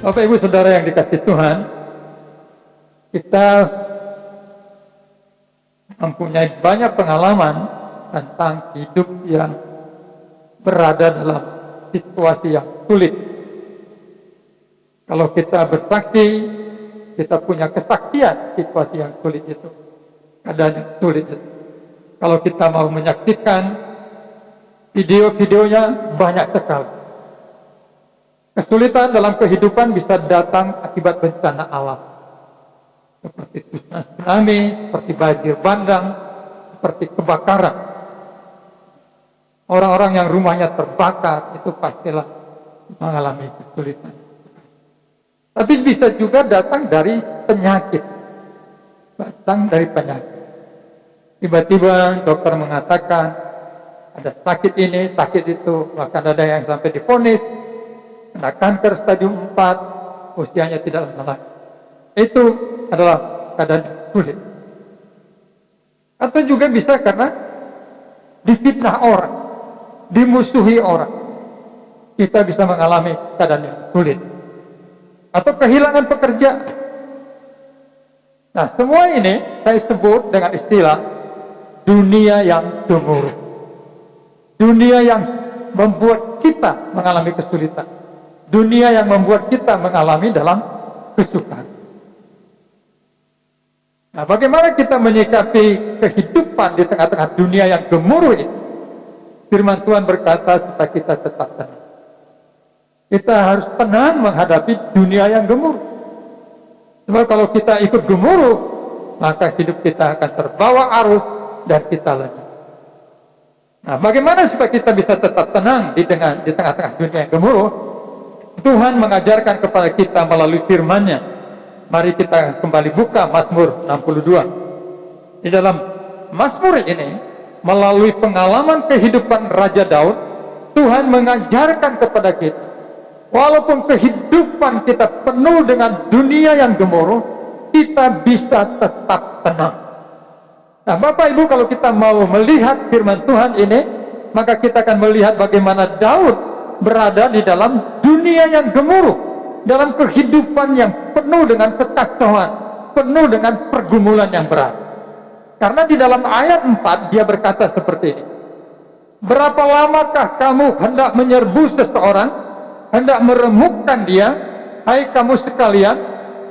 Bapak Ibu Saudara yang dikasihi Tuhan, kita mempunyai banyak pengalaman tentang hidup yang berada dalam situasi yang sulit. Kalau kita bersaksi, kita punya kesaksian situasi yang sulit itu, keadaan yang sulit itu. Kalau kita mau menyaksikan, video-videonya banyak sekali. Kesulitan dalam kehidupan bisa datang akibat bencana alam, seperti tsunami, seperti banjir bandang, seperti kebakaran. Orang-orang yang rumahnya terbakar itu pastilah mengalami kesulitan. Tapi bisa juga datang dari penyakit. Tiba-tiba dokter mengatakan ada sakit ini, sakit itu, bahkan ada yang sampai divonis kena kanker stadium 4, usianya tidak lama lagi. Itu adalah keadaan sulit. Atau juga bisa karena difitnah orang, dimusuhi orang. Kita bisa mengalami keadaan yang sulit. Atau kehilangan pekerjaan. Nah, semua ini saya sebut dengan istilah dunia yang gemuruh. Dunia yang membuat kita mengalami kesulitan. Dunia yang membuat kita mengalami dalam kesukaran. Nah, bagaimana kita menyikapi kehidupan di tengah-tengah dunia yang gemuruh ini? Firman Tuhan berkata supaya kita tetap tenang. Kita harus tenang menghadapi dunia yang gemuruh. Sebab kalau kita ikut gemuruh, maka hidup kita akan terbawa arus dan kita lenyap. Nah, bagaimana supaya kita bisa tetap tenang di tengah-tengah dunia yang gemuruh? Tuhan mengajarkan kepada kita melalui firman-Nya. Mari kita kembali buka Mazmur 62. Di dalam Mazmur ini, melalui pengalaman kehidupan Raja Daud, Tuhan mengajarkan kepada kita, walaupun kehidupan kita penuh dengan dunia yang gemuruh, kita bisa tetap tenang. Nah, Bapak Ibu, kalau kita mau melihat firman Tuhan ini, maka kita akan melihat bagaimana Daud berada di dalam dunia yang gemuruh, dalam kehidupan yang penuh dengan kekacauan, penuh dengan pergumulan yang berat. Karena di dalam ayat 4 dia berkata seperti ini, berapa lamakah kamu hendak menyerbu seseorang, hendak meremukkan dia, hai kamu sekalian,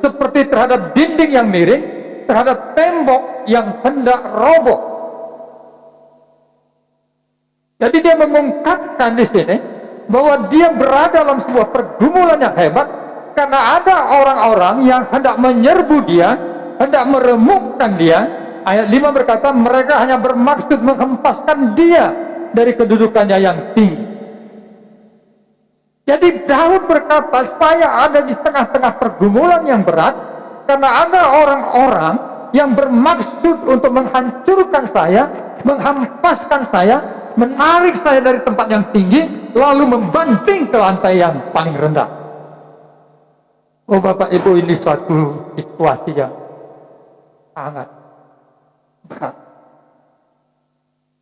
seperti terhadap dinding yang miring, terhadap tembok yang hendak roboh. Jadi dia mengungkapkan di sini bahwa dia berada dalam sebuah pergumulan yang hebat, karena ada orang-orang yang hendak menyerbu dia, hendak meremukkan dia. Ayat 5 berkata, mereka hanya bermaksud menghempaskan dia dari kedudukannya yang tinggi. Jadi Daud berkata, saya ada di tengah-tengah pergumulan yang berat, karena ada orang-orang yang bermaksud untuk menghancurkan saya, menghempaskan saya, menarik saya dari tempat yang tinggi, lalu membanting ke lantai yang paling rendah. Oh Bapak Ibu, ini suatu situasi yang sangat berat.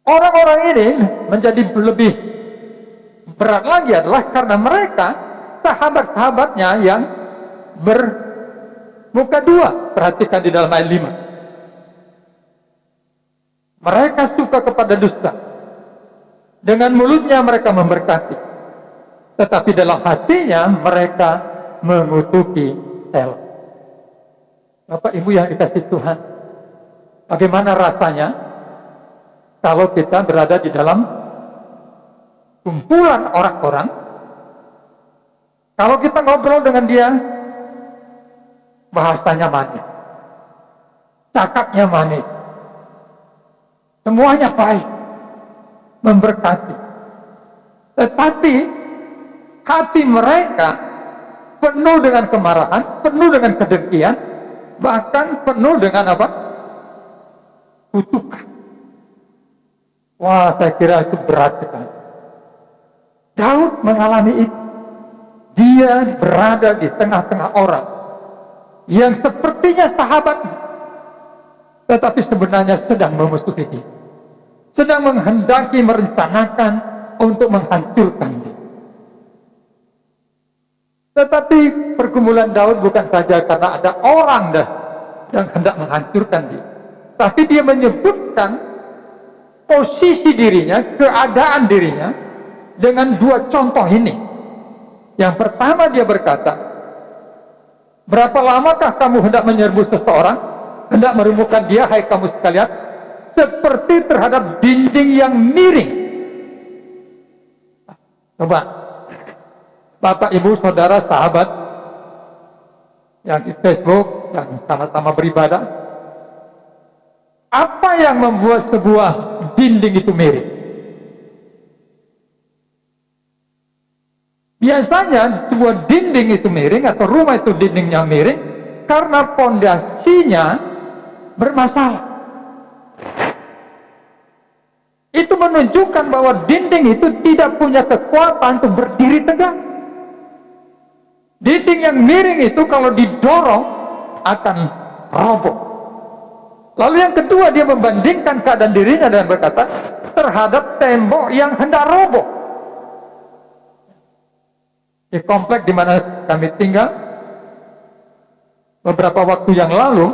Orang-orang ini menjadi lebih berat lagi adalah karena mereka sahabat-sahabatnya yang bermuka dua. Perhatikan di dalam ayat 5. Mereka suka kepada dusta. Dengan mulutnya mereka memberkati, tetapi dalam hatinya mereka mengutuki sel. Bapak Ibu yang dikasihi Tuhan, bagaimana rasanya kalau kita berada di dalam kumpulan orang-orang, kalau kita ngobrol dengan dia, bahasanya manis, cakapnya manis, semuanya baik, memberkati. Tetapi hati mereka penuh dengan kemarahan, penuh dengan kedengkian, bahkan penuh dengan apa? Kutukan. Wah, saya kira itu berat sekali. Daud mengalami itu. Dia berada di tengah-tengah orang yang sepertinya sahabatnya, tetapi sebenarnya sedang memusuhi dia, sedang menghendaki, merencanakan untuk menghancurkan dia. Tetapi pergumulan Daud bukan saja karena ada orang yang hendak menghancurkan dia, tapi dia menyebutkan posisi dirinya, keadaan dirinya dengan dua contoh ini. Yang pertama dia berkata, berapa lamakah kamu hendak menyerbu seseorang, hendak merumuhkan dia, hai kamu sekalian, seperti terhadap dinding yang miring. Coba, Bapak, Ibu, Saudara, sahabat yang di Facebook, yang sama-sama beribadah, apa yang membuat sebuah dinding itu miring? Biasanya sebuah dinding itu miring atau rumah itu dindingnya miring karena pondasinya bermasalah. Itu menunjukkan bahwa dinding itu tidak punya kekuatan untuk berdiri tegak. Dinding yang miring itu kalau didorong akan roboh. Lalu yang kedua, dia membandingkan keadaan dirinya dan berkata, terhadap tembok yang hendak roboh. Di komplek di mana kami tinggal, beberapa waktu yang lalu,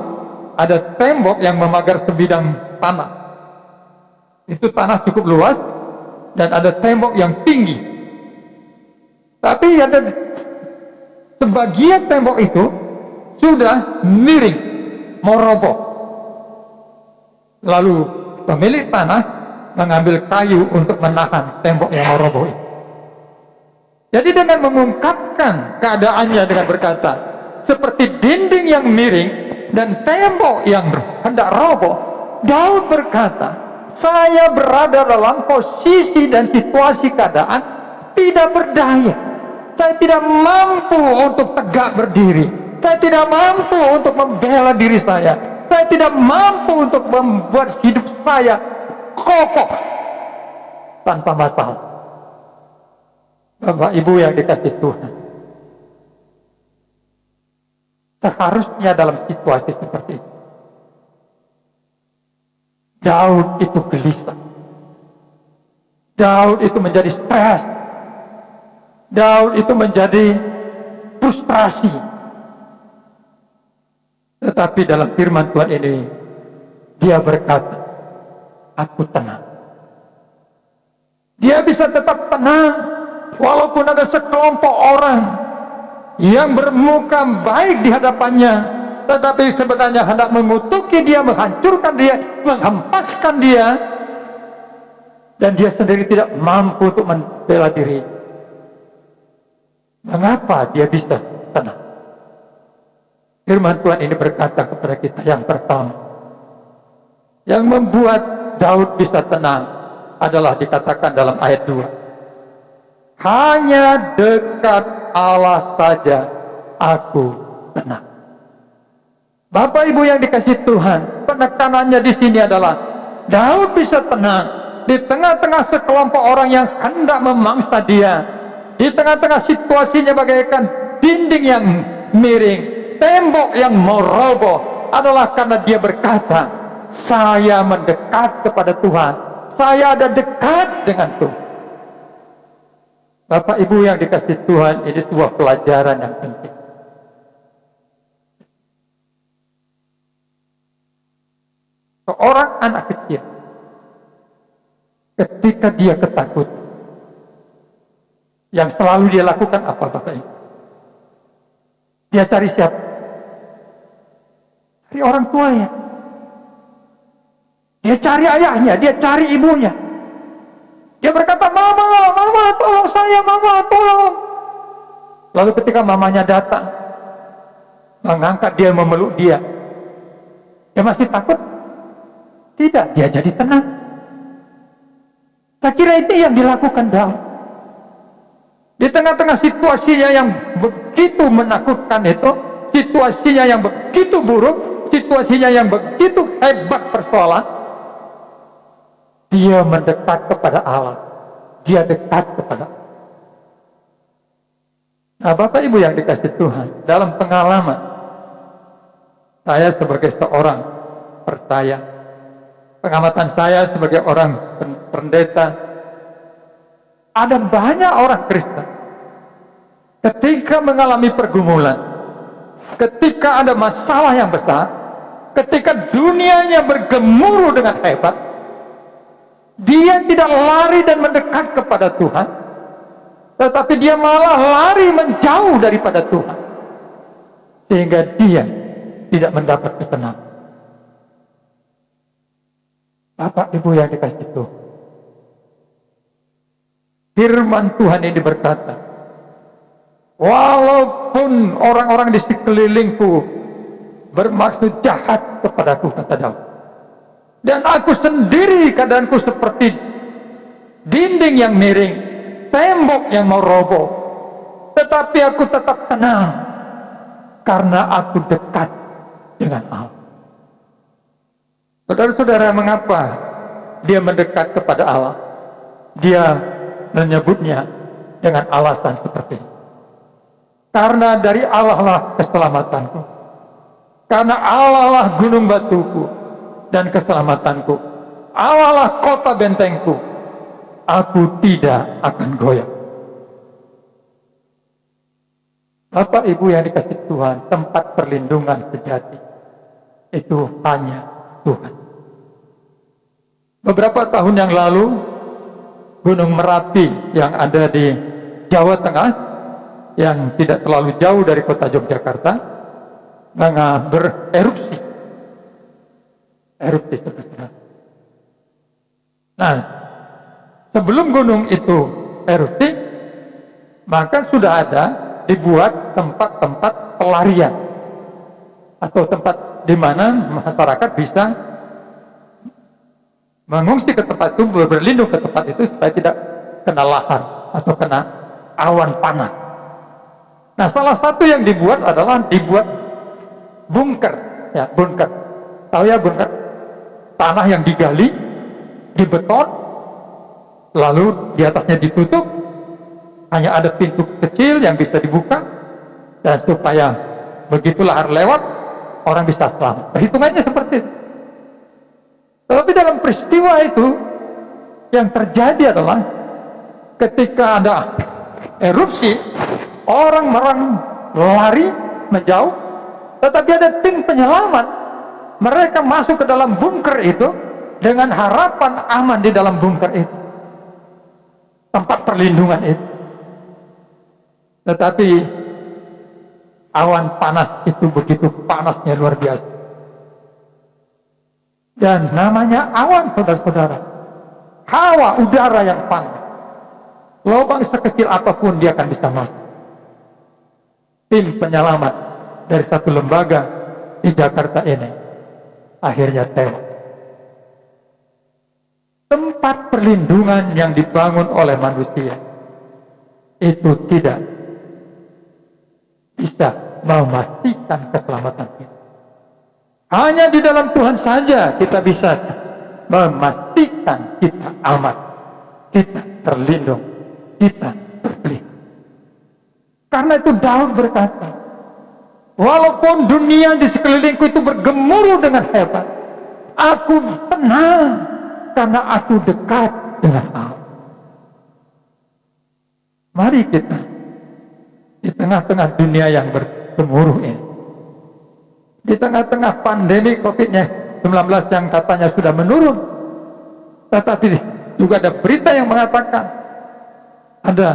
ada tembok yang memagar sebidang tanah. Itu tanah cukup luas, dan ada tembok yang tinggi. Tapi ada sebagian tembok itu sudah miring, mau roboh. Lalu pemilik tanah mengambil kayu untuk menahan tembok yang mau roboh itu. Jadi dengan mengungkapkan keadaannya dengan berkata, seperti dinding yang miring dan tembok yang hendak roboh, Daud berkata, saya berada dalam posisi dan situasi keadaan tidak berdaya. Saya tidak mampu untuk tegak berdiri. Saya tidak mampu untuk membela diri saya. Saya tidak mampu untuk membuat hidup saya kokoh tanpa masalah. Bapak Ibu yang dikasih Tuhan, seharusnya dalam situasi seperti itu, Daud itu gelisah. Daud itu menjadi stres. Daud itu menjadi frustrasi. Tetapi dalam firman Tuhan ini, dia berkata, aku tenang. Dia bisa tetap tenang walaupun ada sekelompok orang yang bermuka baik di hadapannya, tetapi sebenarnya hendak mengutuki dia, menghancurkan dia, menghempaskan dia, dan dia sendiri tidak mampu untuk membela diri. Mengapa dia bisa tenang? Firman Tuhan ini berkata kepada kita, yang pertama, yang membuat Daud bisa tenang adalah dikatakan dalam ayat 2. Hanya dekat Allah saja aku tenang. Bapak Ibu yang dikasih Tuhan, penekanannya di sini adalah Daud bisa tenang di tengah-tengah sekelompok orang yang hendak memangsa dia, di tengah-tengah situasinya bagaikan dinding yang miring, tembok yang mau roboh, adalah karena dia berkata, saya mendekat kepada Tuhan, saya ada dekat dengan Tuhan. Bapak Ibu yang dikasih Tuhan, ini sebuah pelajaran yang penting. Seorang anak kecil, ketika dia ketakutan, yang selalu dia lakukan apa, Bapak Ibu? Dia cari siapa? Cari orang tuanya. Dia cari ayahnya, dia cari ibunya. Dia berkata, mama tolong saya, mama tolong. Lalu ketika mamanya datang, mengangkat dia, memeluk dia, dia masih takut? Tidak, dia jadi tenang. Saya kira itu yang dilakukan Daud. Di tengah-tengah situasinya yang begitu menakutkan itu, situasinya yang begitu buruk, situasinya yang begitu hebat persoalan, dia mendekat kepada Allah. Dia dekat kepada Allah. Nah, Bapak Ibu yang dikasih Tuhan, dalam pengalaman saya sebagai seorang percaya, pengamatan saya sebagai orang pendeta, ada banyak orang Kristen ketika mengalami pergumulan, ketika ada masalah yang besar, ketika dunianya bergemuruh dengan hebat, dia tidak lari dan mendekat kepada Tuhan, tetapi dia malah lari menjauh daripada Tuhan, sehingga dia tidak mendapat ketenangan. Bapak Ibu yang dikasihi Tuhan, firman Tuhan ini berkata, walaupun orang-orang di sekelilingku bermaksud jahat kepadaku, kata Daud, dan aku sendiri keadaanku seperti dinding yang miring, tembok yang mau roboh, tetapi aku tetap tenang karena aku dekat dengan Allah. Saudara-saudara, mengapa dia mendekat kepada Allah? Dia menyebutnya dengan alasan seperti ini. Karena dari Allah lah keselamatanku. Karena Allah lah gunung batuku dan keselamatanku. Allah lah kota bentengku. Aku tidak akan goyah. Bapak Ibu yang dikasihi Tuhan, tempat perlindungan sejati itu hanya Tuhan. Beberapa tahun yang lalu, Gunung Merapi yang ada di Jawa Tengah, yang tidak terlalu jauh dari kota Yogyakarta, bererupsi. Nah, sebelum gunung itu erupsi, maka sudah ada dibuat tempat-tempat pelarian atau tempat di mana masyarakat bisa mengungsi ke tempat itu, berlindung ke tempat itu supaya tidak kena lahar atau kena awan panas. Nah, salah satu yang dibuat adalah dibuat bunker, ya, bunker. Tahu ya bunker? Tanah yang digali, dibeton, lalu di atasnya ditutup, hanya ada pintu kecil yang bisa dibuka, dan supaya begitu lahar lewat, orang bisa selamat. Perhitungannya seperti itu. Tetapi dalam peristiwa itu, yang terjadi adalah ketika ada erupsi, orang-orang lari menjauh, tetapi ada tim penyelamat. Mereka masuk ke dalam bunker itu dengan harapan aman di dalam bunker itu, tempat perlindungan itu. Tetapi awan panas itu begitu panasnya, luar biasa. Dan namanya awan, saudara-saudara, hawa udara yang panas. Lubang sekecil apapun dia akan bisa masuk. Tim penyelamat dari satu lembaga di Jakarta ini akhirnya tewas. Tempat perlindungan yang dibangun oleh manusia itu tidak bisa memastikan keselamatan kita. Hanya di dalam Tuhan saja kita bisa memastikan kita aman, kita terlindung, kita terpelihara. Karena itu Daud berkata, walaupun dunia di sekelilingku itu bergemuruh dengan hebat, aku tenang karena aku dekat dengan Allah. Mari kita di tengah-tengah dunia yang bergemuruh ini, di tengah-tengah pandemi COVID-19 yang katanya sudah menurun, tetapi juga ada berita yang mengatakan ada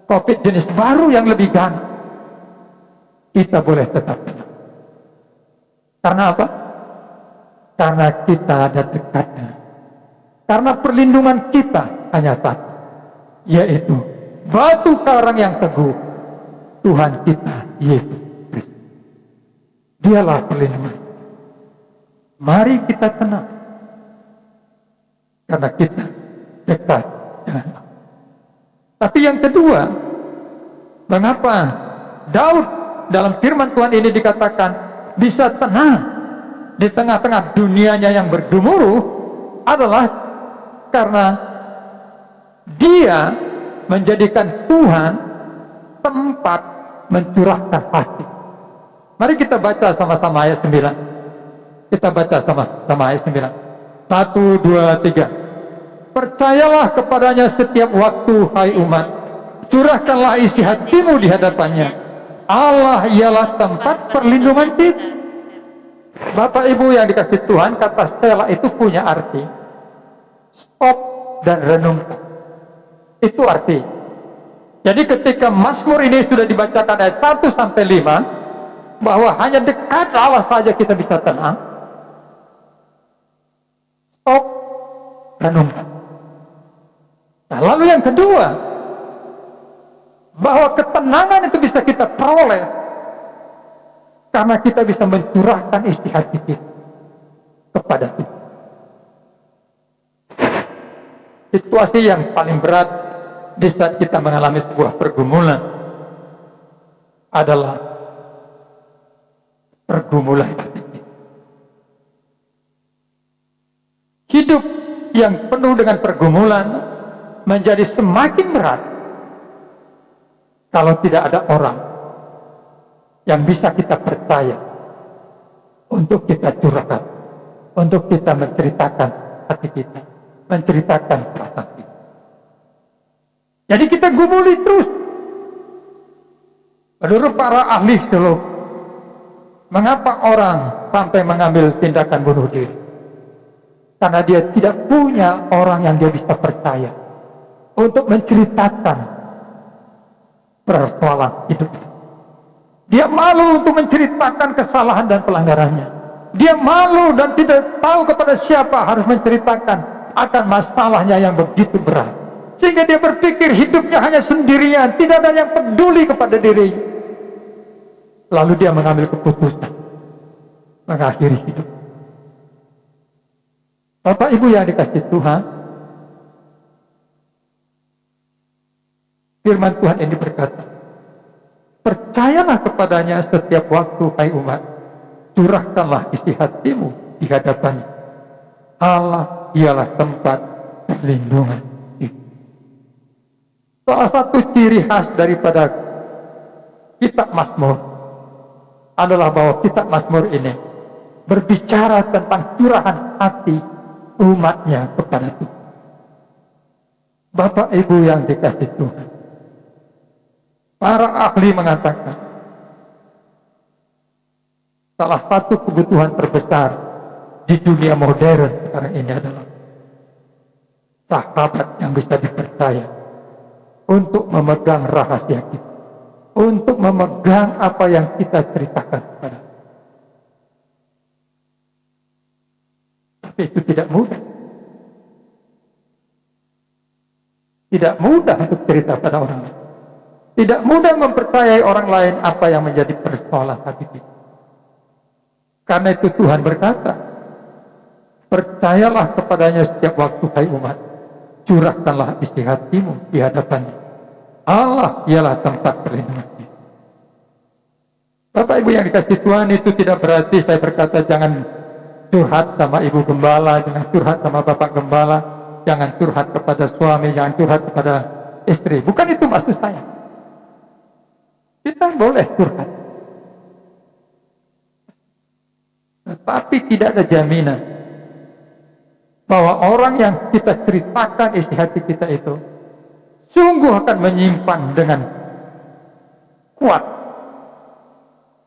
COVID jenis baru yang lebih ganas. Kita boleh tetap tenang. Karena apa? Karena kita ada dekatnya. Karena perlindungan kita hanya satu, yaitu batu karang yang teguh, Tuhan kita Yesus Kristus. Dialah perlindungan. Mari kita tenang, karena kita dekat dengan Allah. Tapi yang kedua, mengapa Daud dalam firman Tuhan ini dikatakan bisa tenang di tengah-tengah dunianya yang bergemuruh, adalah karena dia menjadikan Tuhan tempat mencurahkan hati. Mari kita baca sama-sama ayat 9. Kita baca sama-sama ayat 9. 1, 2, 3. Percayalah kepadanya setiap waktu, hai umat, curahkanlah isi hatimu di hadapannya. Allah ialah tempat perlindungan kita. Bapak Ibu yang dikasih Tuhan, kata Selah itu punya arti stop dan renungkan. Itu arti. Jadi ketika Mazmur ini sudah dibacakan ayat 1 sampai 5, bahwa hanya dekat Allah saja kita bisa tenang. Stop, renungkan. Nah, lalu yang kedua, bahwa ketenangan itu bisa kita peroleh karena kita bisa mencurahkan isi hati kita kepada Tuhan. Situasi yang paling berat di saat kita mengalami sebuah pergumulan adalah pergumulan hati kita. Hidup yang penuh dengan pergumulan menjadi semakin berat kalau tidak ada orang yang bisa kita percaya untuk kita curahkan, untuk kita menceritakan hati kita, menceritakan perasaan kita. Jadi kita gumuli terus. Menurut para ahli psikolog, mengapa orang sampai mengambil tindakan bunuh diri? Karena dia tidak punya orang yang dia bisa percaya untuk menceritakan persoalan hidupnya. Dia malu untuk menceritakan kesalahan dan pelanggarannya. Dia malu dan tidak tahu kepada siapa harus menceritakan akan masalahnya yang begitu berat. Sehingga dia berpikir hidupnya hanya sendirian, tidak ada yang peduli kepada dirinya. Lalu dia mengambil keputusan mengakhiri hidup. Bapak Ibu yang dikasih Tuhan, firman Tuhan ini berkata, percayalah kepadanya setiap waktu, hai umat, curahkanlah isi hatimu di hadapannya. Allah ialah tempat perlindungan. Salah satu ciri khas daripada kitab Mazmur adalah bahwa kitab Mazmur ini berbicara tentang curahan hati umatnya kepada Tuhan. Bapak Ibu yang dikasih Tuhan, para ahli mengatakan salah satu kebutuhan terbesar di dunia modern sekarang ini adalah sahabat yang bisa dipercaya untuk memegang rahasia kita, untuk memegang apa yang kita ceritakan kepada. Tapi itu tidak mudah. Tidak mudah untuk cerita pada orang lain. Tidak mudah mempercayai orang lain apa yang menjadi persoalan hati kita. Karena itu Tuhan berkata, percayalah kepadanya setiap waktu, hai umat, curahkanlah isi hatimu di hadapannya. Allah ialah tempat perlindungan. Bapak Ibu yang dikasih Tuhan, itu tidak berarti saya berkata jangan curhat sama ibu gembala, jangan curhat sama bapak gembala, jangan curhat kepada suami, jangan curhat kepada istri. Bukan itu maksud saya. Kita boleh curhat, tetapi tidak ada jaminan bahwa orang yang kita ceritakan isi hati kita itu sungguh akan menyimpan dengan kuat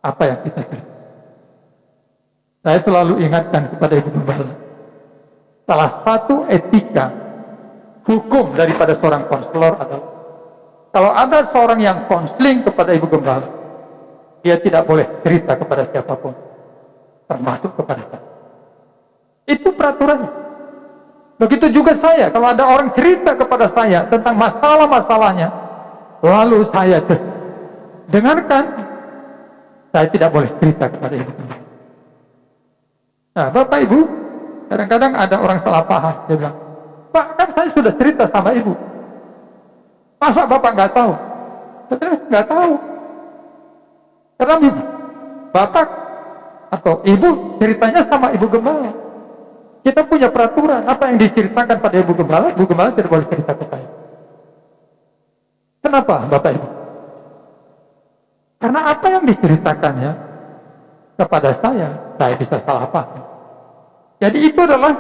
apa yang kita ceritakan. Saya selalu ingatkan kepada ibu gembala, salah satu etika hukum daripada seorang konselor adalah kalau ada seorang yang konseling kepada ibu gembala, dia tidak boleh cerita kepada siapapun, termasuk kepada saya. Itu peraturannya. Begitu juga saya, kalau ada orang cerita kepada saya tentang masalah-masalahnya, lalu saya dengarkan, saya tidak boleh cerita kepada ibu gembala. Nah, Bapak Ibu, kadang-kadang ada orang salah paham. Dia bilang, Pak, kan saya sudah cerita sama ibu. Masa Bapak nggak tahu? Saya nggak tahu. Karena Bapak atau Ibu ceritanya sama Ibu Gembala. Kita punya peraturan, apa yang diceritakan pada Ibu Gembala tidak boleh cerita ke saya. Kenapa Bapak Ibu? Karena apa yang diceritakannya kepada saya bisa salah paham. Jadi itu adalah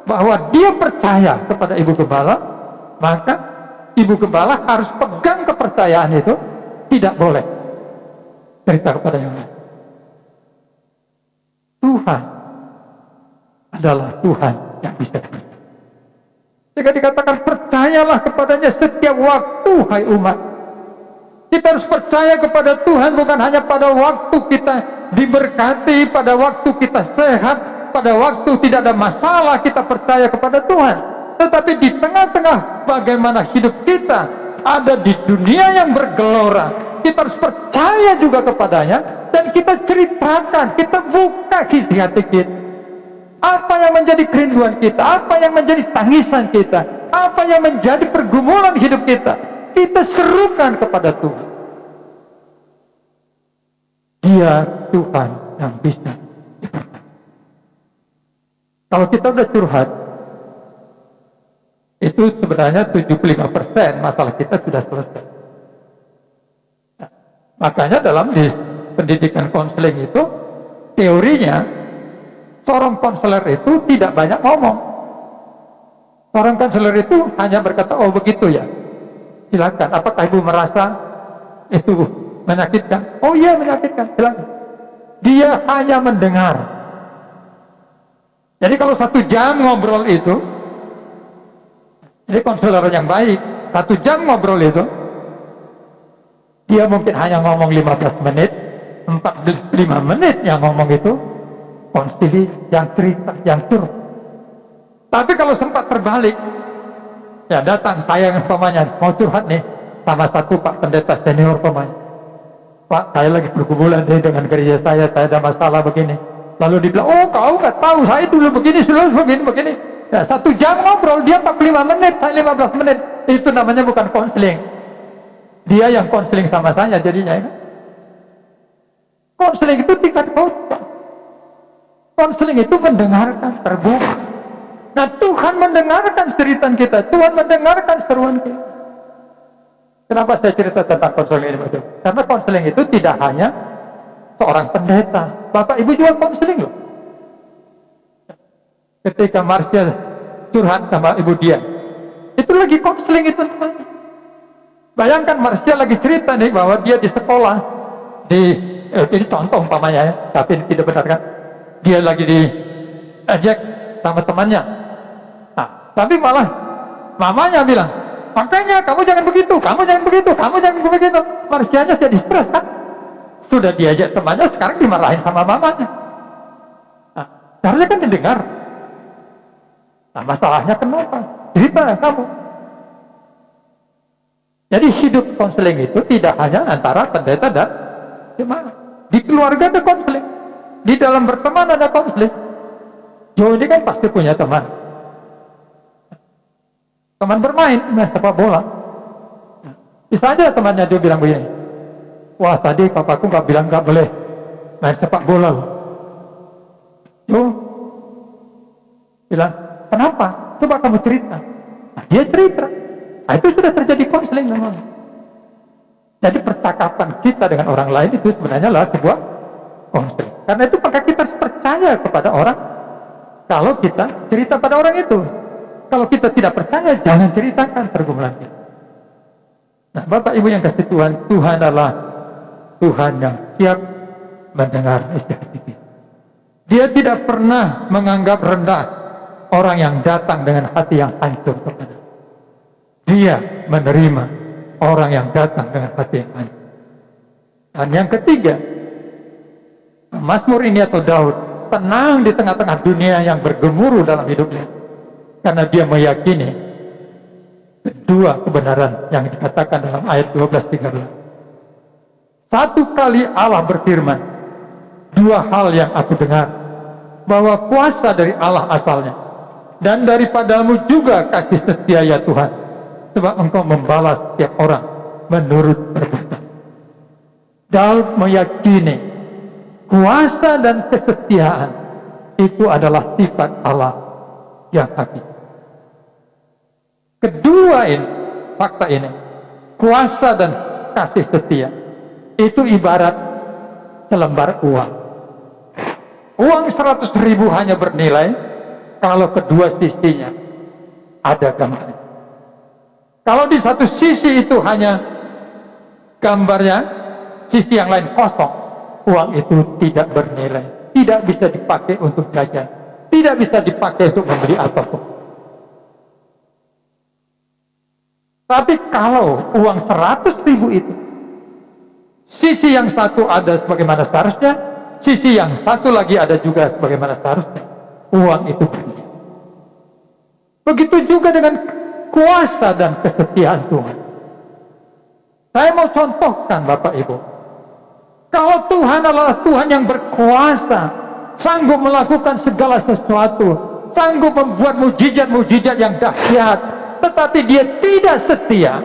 bahwa dia percaya kepada Ibu Gembala, maka ibu gembala harus pegang kepercayaan itu, tidak boleh cerita kepada yang lain. Tuhan adalah Tuhan yang bisa dipercaya. Jika dikatakan percayalah kepadanya setiap waktu, hai umat. Kita harus percaya kepada Tuhan bukan hanya pada waktu kita diberkati, pada waktu kita sehat, pada waktu tidak ada masalah kita percaya kepada Tuhan. Tetapi di tengah-tengah bagaimana hidup kita ada di dunia yang bergelora, kita harus percaya juga kepadanya dan kita ceritakan, kita buka isi hati kita. Apa yang menjadi kerinduan kita, apa yang menjadi tangisan kita, apa yang menjadi pergumulan hidup kita, kita serukan kepada Tuhan. Dia Tuhan yang bisa dipercaya. Kalau kita sudah curhat, itu sebenarnya 75% masalah kita sudah selesai. Makanya dalam di pendidikan konseling itu, teorinya seorang konselor itu tidak banyak ngomong. Seorang konselor itu hanya berkata, oh begitu ya, silakan. Apakah ibu merasa itu menyakitkan? Oh iya menyakitkan, silakan. Dia hanya mendengar. Jadi kalau 1 jam ngobrol itu, ini konselor yang baik, 1 jam ngobrol itu, dia mungkin hanya ngomong 15 menit, 45 menit yang ngomong itu, konsili yang cerita, yang curhat. Tapi kalau sempat terbalik, ya datang saya umpamanya mau curhat nih sama satu Pak Pendeta senior umpamanya. Pak, saya lagi bergumulan nih dengan gereja saya ada masalah begini. Lalu dibilang, oh kau nggak tahu, saya dulu begini, selalu begini. Ya, 1 jam ngobrol, dia 45 menit, saya 15 menit. Itu namanya bukan konseling. Dia yang konseling sama saya jadinya. Ya. Konseling itu tingkat kota. Konseling itu mendengarkan, terbuka. Nah Tuhan mendengarkan ceritaan kita, Tuhan mendengarkan seruan kita. Kenapa saya cerita tentang konseling ini? Karena konseling itu tidak hanya seorang pendeta, Bapak Ibu juga konseling loh. Ketika Marsha curhat sama Ibu Dian, itu lagi konseling itu namanya. Bayangkan Marsha lagi cerita nih bahwa dia di sekolah, ini contoh umpamanya ya, tapi tidak benar kan? Dia lagi diajak sama temannya. Nah, tapi malah mamanya bilang, makanya kamu jangan begitu, kamu jangan begitu, kamu jangan begitu. Marsianya jadi stres kan? Sudah diajak temannya, sekarang dimarahin sama mamanya. Nah, harusnya kan didengar. Nah, masalahnya kenapa? Cerita kamu. Jadi hidup konseling itu tidak hanya antara pendeta dan jemaat. Di keluarga ada konseling. Di dalam berteman ada konseling. Jo ini kan pasti punya teman. Teman bermain, sepak bola. Bisa aja temannya Jo bilang begini, wah tadi papaku nggak bilang nggak boleh main sepak bola loh. Jo bilang, kenapa? Coba kamu cerita. Nah, dia cerita. Nah, itu sudah terjadi konseling namanya. Jadi percakapan kita dengan orang lain itu sebenarnya adalah sebuah konseling. Karena itu maka kita harus percaya kepada orang. Kalau kita cerita pada orang itu, kalau kita tidak percaya, jangan ceritakan pergumulan kita. Nah, Bapak Ibu yang kasih Tuhan, Tuhan adalah Tuhan yang siap mendengar isi hati kita. Dia tidak pernah menganggap rendah orang yang datang dengan hati yang hancur kepada. Dia menerima orang yang datang dengan hati yang hancur. Dan yang ketiga, Mazmur ini atau Daud tenang di tengah-tengah dunia yang bergemuruh dalam hidupnya, karena dia meyakini dua kebenaran yang dikatakan dalam ayat 12-13. Satu kali Allah berfirman, dua hal yang aku dengar, bahwa kuasa dari Allah asalnya, dan daripadamu juga kasih setia ya Tuhan, sebab engkau membalas setiap orang menurut perbuatan. Daud meyakini kuasa dan kesetiaan itu adalah sifat Allah yang hakiki. Kedua ini, fakta ini, kuasa dan kasih setia itu ibarat selembar uang. Uang 100.000 hanya bernilai kalau kedua sisinya ada gambarnya. Kalau di satu sisi itu hanya gambarnya, sisi yang lain kosong, uang itu tidak bernilai, tidak bisa dipakai untuk jajan, tidak bisa dipakai untuk membeli apapun. Tapi kalau uang 100.000 itu, sisi yang satu ada sebagaimana seharusnya, sisi yang satu lagi ada juga sebagaimana seharusnya, uang itu bernilai. Begitu juga dengan kuasa dan kesetiaan Tuhan. Saya mau contohkan Bapak Ibu, kalau Tuhan adalah Tuhan yang berkuasa, sanggup melakukan segala sesuatu, sanggup membuat mujizat-mujizat yang dahsyat, tetapi dia tidak setia,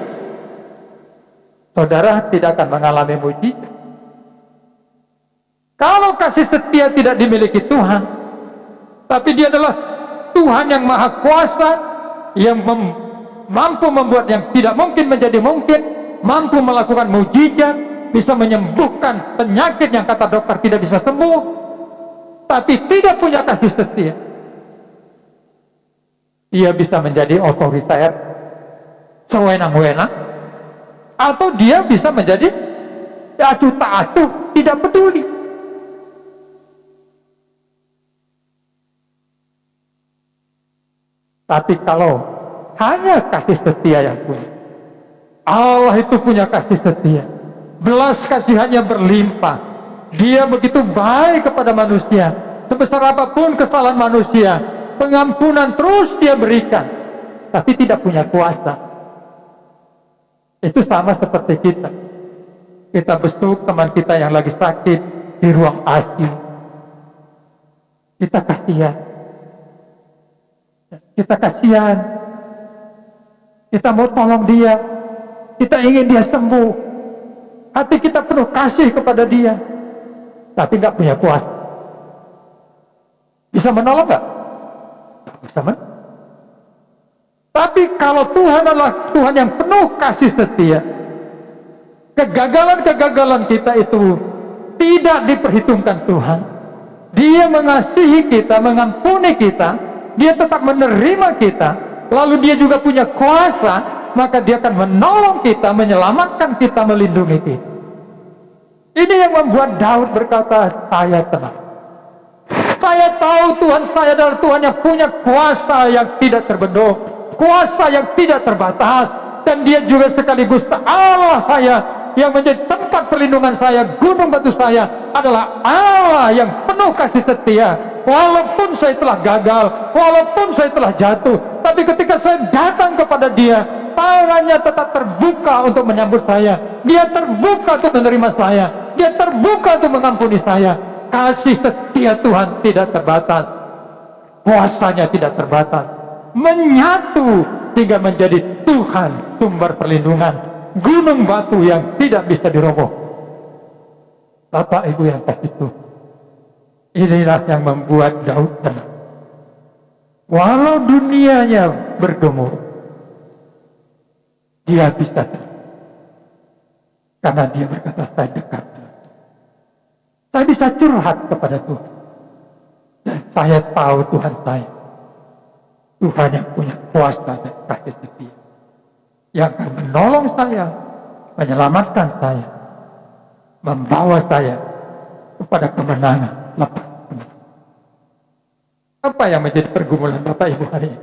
saudara tidak akan mengalami mujizat. Kalau kasih setia tidak dimiliki Tuhan, tapi dia adalah Tuhan yang maha kuasa, yang mampu membuat yang tidak mungkin menjadi mungkin, mampu melakukan mujizat, bisa menyembuhkan penyakit yang kata dokter tidak bisa sembuh, tapi tidak punya kasih setia. Dia bisa menjadi otoriter, sewenang-wenang, atau dia bisa menjadi acuh tak acuh, tidak peduli. Tapi kalau hanya kasih setia yang punya, Allah itu punya kasih setia, belas kasihannya berlimpah, dia begitu baik kepada manusia, sebesar apapun kesalahan manusia, pengampunan terus dia berikan, tapi tidak punya kuasa. Itu sama seperti kita besuk teman kita yang lagi sakit di ruang ICU, kita kasihan, kita mau tolong dia, kita ingin dia sembuh, hati kita penuh kasih kepada dia, tapi nggak punya kuasa. Bisa menolong nggak? Bisa menolong. Tapi kalau Tuhan adalah Tuhan yang penuh kasih setia, kegagalan-kegagalan kita itu tidak diperhitungkan Tuhan. Dia mengasihi kita, mengampuni kita, dia tetap menerima kita, lalu dia juga punya kuasa, maka dia akan menolong kita, menyelamatkan kita, melindungi kita. Ini yang membuat Daud berkata, saya tenang. Saya tahu Tuhan saya adalah Tuhan yang punya kuasa yang tidak terbendung, kuasa yang tidak terbatas, dan dia juga sekaligus Allah saya, yang menjadi tempat perlindungan saya, gunung batu saya, adalah Allah yang penuh kasih setia. Walaupun saya telah gagal, walaupun saya telah jatuh, tapi ketika saya datang kepada dia, tangannya tetap terbuka untuk menyambut saya, dia terbuka untuk menerima saya, dia terbuka untuk mengampuni saya. Kasih setia Tuhan tidak terbatas, kuasanya tidak terbatas, menyatu hingga menjadi Tuhan sumber perlindungan, gunung batu yang tidak bisa diroboh. Bapak Ibu yang kasih Tuhan, inilah yang membuat Daud tenang. Walau dunianya bergemuruh, dia bisa tenang, karena dia berkata, saya dekat. Saya bisa curhat kepada Tuhan, dan saya tahu Tuhan saya, Tuhan yang punya kuasa dan kasih setia, yang akan menolong saya, menyelamatkan saya, membawa saya kepada kemenangan lepas kemenangan. Apa yang menjadi pergumulan Bapak Ibu hari ini?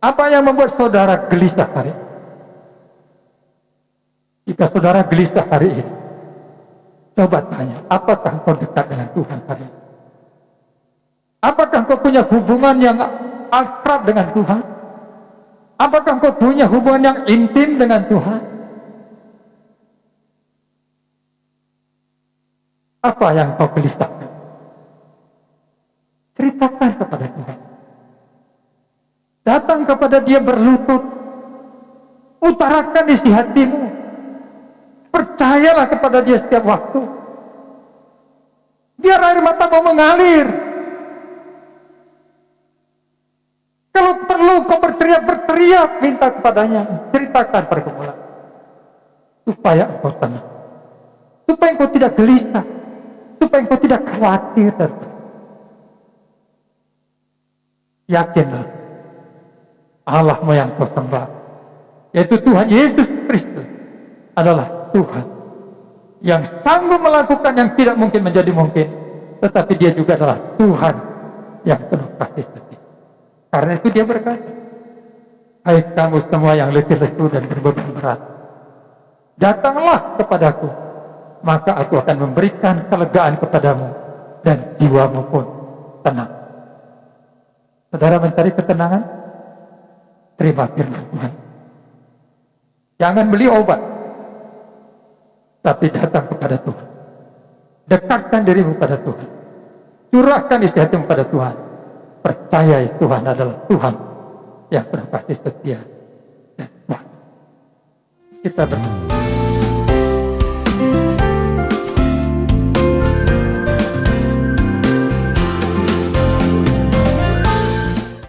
Apa yang membuat saudara gelisah hari ini? Jika saudara gelisah hari ini, coba tanya, apakah engkau dekat dengan Tuhan hari ini? Apakah engkau punya hubungan yang akrab dengan Tuhan? Apakah engkau punya hubungan yang intim dengan Tuhan? Apa yang engkau gelisahkan? Ceritakan kepada Tuhan. Datang kepada dia berlutut. Utarakan isi hatimu. Percayalah kepada dia setiap waktu. Biar air matamu mengalir. Kalau perlu kau berteriak, minta kepadanya. Ceritakan pergumulan. Supaya engkau tenang. Supaya engkau tidak gelisah. Supaya engkau tidak khawatir. Yakinlah, Allahmu yang kau sembah yaitu Tuhan Yesus Kristus adalah Tuhan yang sanggup melakukan yang tidak mungkin menjadi mungkin, tetapi dia juga adalah Tuhan yang penuh kasih setia. Karena itu dia berkata, hai kamu semua yang letih lesu dan berbeban berat, datanglah kepadaku, maka aku akan memberikan kelegaan kepadamu, dan jiwamu pun tenang. Saudara mencari ketenangan? Terima firman Tuhan. Jangan beli obat, tapi datang kepada Tuhan. Dekatkan dirimu pada Tuhan. Curahkan isi hatimu pada Tuhan. Percayai Tuhan adalah Tuhan yang penuh kasih setia dan kuasa. Kita berdoa.